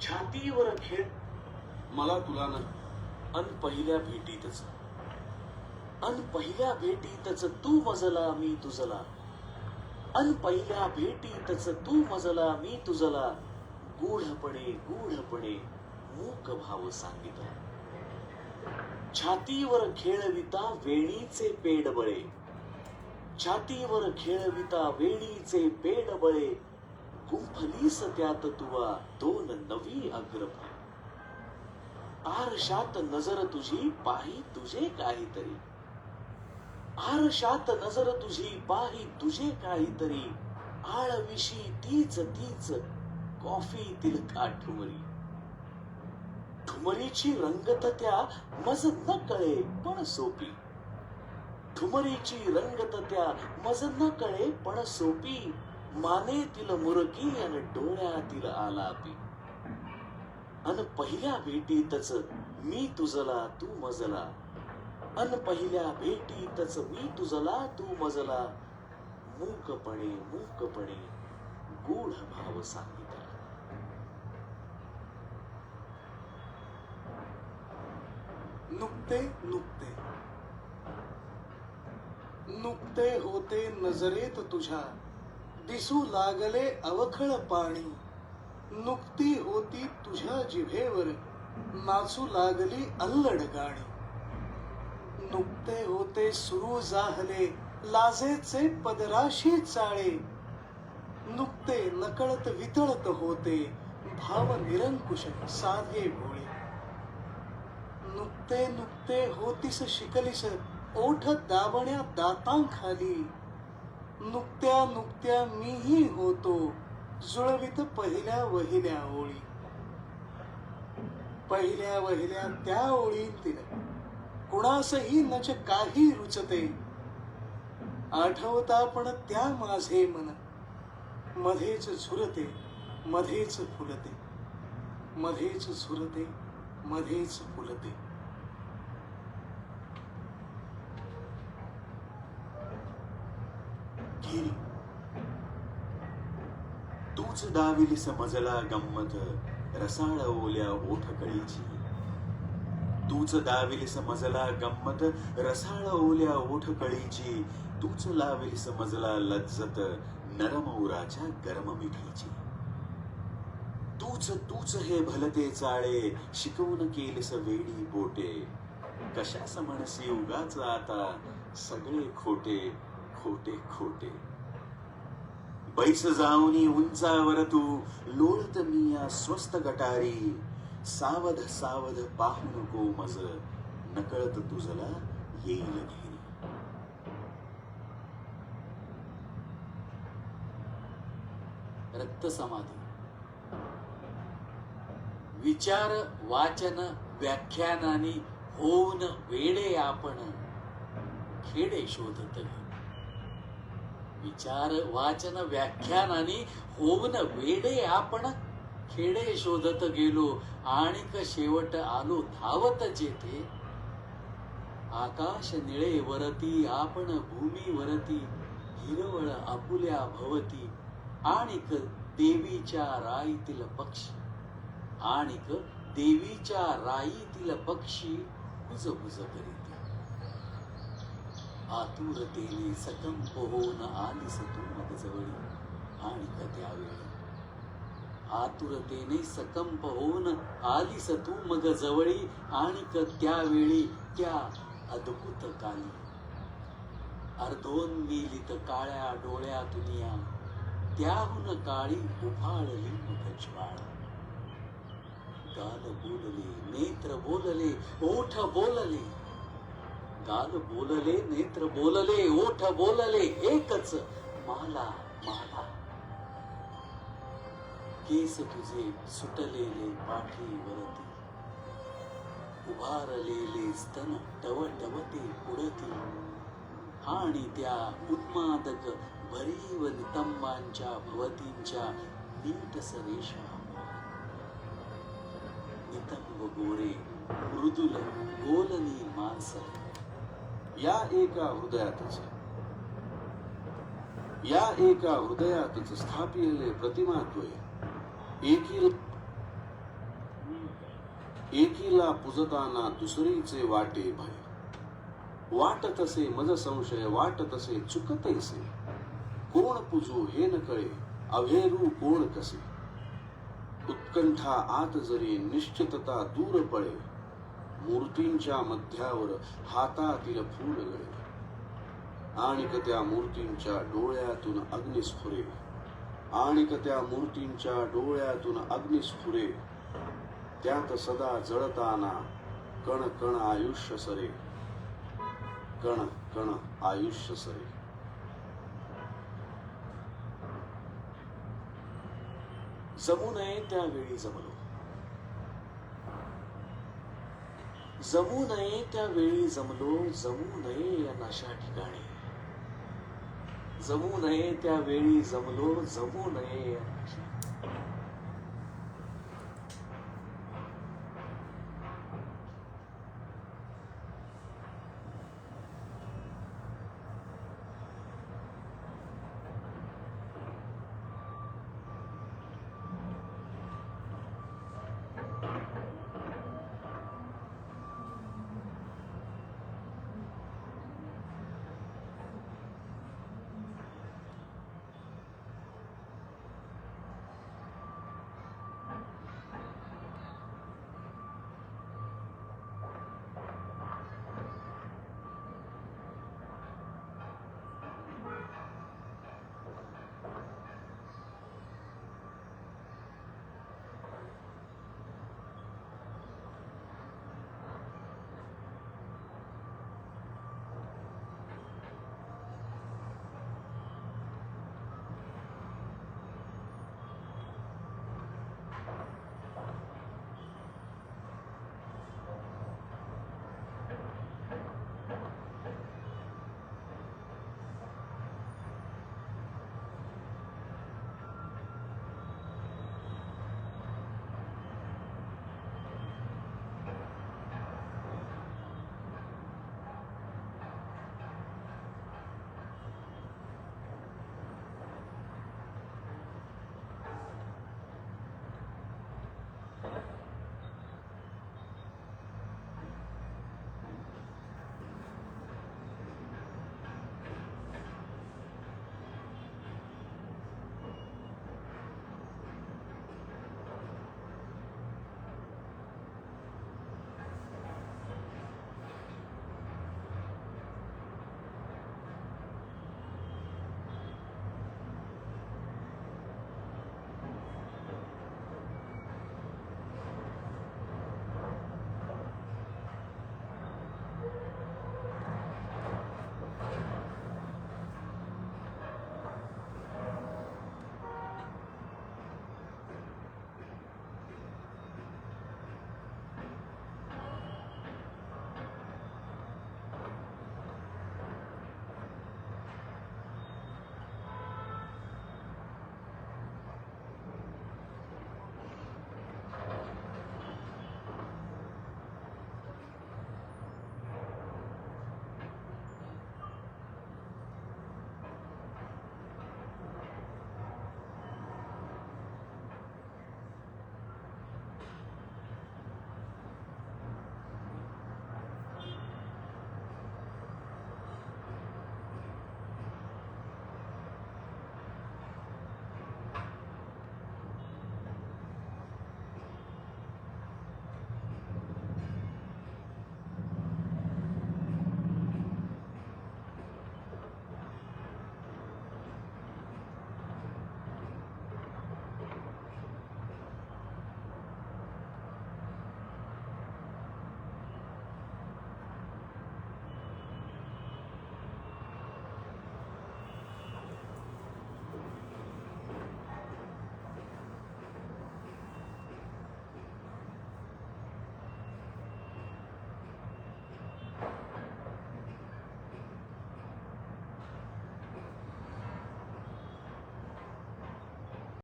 छातीवर खेळ मला तुला न अन पहिल्या भेटीतच तू मजला मी तुझला अन पहिल्या भेटीतच तू मजला मी तुझला गूढपणे मूक भाव सांगितला. छातीवर खेळविता वेणीचे पेडबळे छातीवर खेळविता वेणीचे पेडबळे गुंफलीस त्यात तुवा दोन नवी अग्रफळे. आरशात नजर तुझी पाही तुझे काहीतरी आरशात नजर तुझी पाही तुझे काहीतरी आळविशी तीच कॉफीतील ठुमरी. ठुमरीची रंगत त्या मज न कळे पण सोपी ठुमरीची रंगत त्या मज न कळे पण सोपी. मानेतील मुरकी अन डोळ्यातील आलापी अन पहिल्या भेटीतच मी तुझला तू मजला अन पहिल्या भेटीतच मी तुझला तू मजला मूकपणे गूढ भाव सांगितला. नुकते होते नजरेत तुझ्या दिसू लागले अवखळ पाणी. नुकती होती तुझ्या जिभेवर नाचू लागली अल्लड गाणी. नुकते होते सुरू जाहले लाजेचे पदराशी चाळे. नुकते नकळत वितळत होते भाव निरंकुश साधे भोळे. नुकते होतीस शिकलीस ओठ दाबण्या दातांखाली. नुकत्या मीही होतो जुळवित पहिल्या वहिल्या ओळी. पहिल्या वहिल्या त्या ओळींतील कुणासही नच काही रुचते. आठवता पण त्या माझे मन मध्येच झुरते मध्येच फुलते मध्येच झुरते मध्येच फुलते. तूच दाविलीस मजला गंमत रसाळ ओल्या ओठकळीची. तूच दाविलीस मजला गंमत रसाळ ओल्या ओठकळीची. तूच लाविलीस मजला लज्जत नरम उराच्या गरम मिठीची. तूच हे भलते चाळे शिकवून केलीस वेडी बोटे. कशास म्हणसी उगाच आता सगळे खोटे खोटे. बैस जाऊनी उंचावर तू लोळत मी या स्वस्त गटारी. सावध पाहू नको मज नकळत तुझला येईल घेरी. रक्तसमाधी. विचार वाचन व्याख्यानानी होऊन वेडे आपण खेडे शोधत. विचार वाचन व्याख्यानानी होऊन वेडे आपण खेडे शोधत गेलो. आणिक शेवट आलो धावत जेथे. आकाश निळे वरती आपण भूमीवरती हिरवळ आपुल्या भवती. आणिक देवीच्या राईतील पक्षी हुजहुज करीत. आतुरतेने सकंप होऊन आलीस तू मग जवळी. आणिक त्यावेळी आतुरतेने सकंप होऊन आलीस तू मग जवळी. आणिक त्यावेळी त्या अद्भुत काली अर्धोन्मीलित काळ्या डोळ्यातुनिया त्याहून काळी उफाळली मग ज्वाळा. गाल बोलले नेत्र बोलले ओठ बोलले. गाल बोलले नेत्र बोलले ओठ बोलले एकच माला. केस तुझे सुटलेले पाठीवरती. उभारलेले स्तन टवटवते पुढती. आणि त्या उन्मादक भरीव नितंबांच्या भवतींच्या नीटस रेषा. नितंब गोरे मृदुल गोलनी मांस. या एका हृदयातच स्थापिले प्रतिमाद्वय. एकीला पुजताना दुसरीचे वाटे भय. वाटत असे मज संशय वाटत असे चुकतेसे. कोण पूजू हे न कळे अभेरू कोण कसे. उत्कंठा आत जरी निश्चितता दूर पळे. मूर्तींच्या मध्यावर हातातील फूल गळे. आणिक त्या मूर्तींच्या डोळ्यातून अग्निस्फुरे. आणिक त्या मूर्तींच्या डोळ्यातून अग्निस्फुरे. त्यात सदा जळताना कण कण आयुष्य सरे. कण कण आयुष्य सरे. जमू नये त्यावेळी जमलो. जमू नये त्यावेळी जमलो. जमू नये या अशा ठिकाणी. जमू नये त्यावेळी जमलो. जमू नये या अशा